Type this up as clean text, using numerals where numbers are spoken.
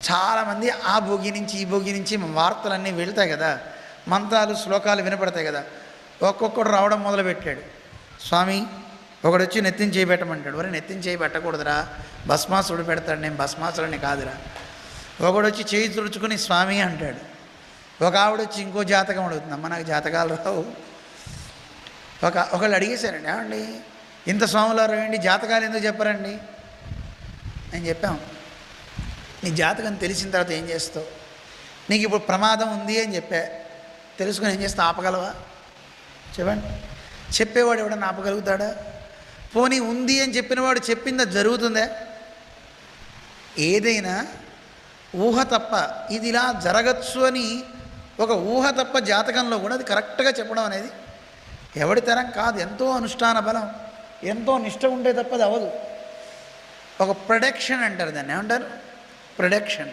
చాలామంది ఆ భోగి నుంచి ఈ భోగి నుంచి వార్తలన్నీ వెళ్తాయి కదా, మంత్రాలు శ్లోకాలు వినపడతాయి కదా. ఒక్కొక్కడు రావడం మొదలుపెట్టాడు. స్వామి ఒకడు వచ్చి నెత్తిని చేయబెట్టమంటాడు. వరే నెత్తిని చేయి పెట్టకూడదురా, భస్మాసుడు పెడతాడు, నేను భస్మాసుడిని కాదురా. ఒకడు వచ్చి చేయి తుడుచుకుని స్వామి అంటాడు. ఒక ఆవిడ వచ్చి ఇంకో జాతకం అడుగుతుంది. అమ్మ నాకు జాతకాలు రావు. ఒకళ్ళు అడిగేశారండి, ఏమండి ఇంత స్వాములారు ఏంటి జాతకాలు ఎందుకు చెప్పారండి? నేను చెప్పాము, నీ జాతకం తెలిసిన తర్వాత ఏం చేస్తావు? నీకు ఇప్పుడు ప్రమాదం ఉంది అని చెప్పా, తెలుసుకుని ఏం చేస్తావు? ఆపగలవా? చెప్పండి. చెప్పేవాడు ఎవడన్నా ఆపగలుగుతాడా? పోనీ ఉంది అని చెప్పినవాడు చెప్పిందా జరుగుతుందా? ఏదైనా ఊహ తప్ప ఇది ఇలా జరగచ్చు అని ఒక ఊహ తప్ప జాతకంలో కూడా అది కరెక్ట్గా చెప్పడం అనేది ఎవడి తరం కాదు. ఎంతో అనుష్ఠాన బలం, ఎంతో నిష్ట ఉంటే తప్ప అది అవ్వదు. ఒక ప్రొడక్షన్ అంటారు దాన్ని. ఏమంటారు? ప్రొడక్షన్.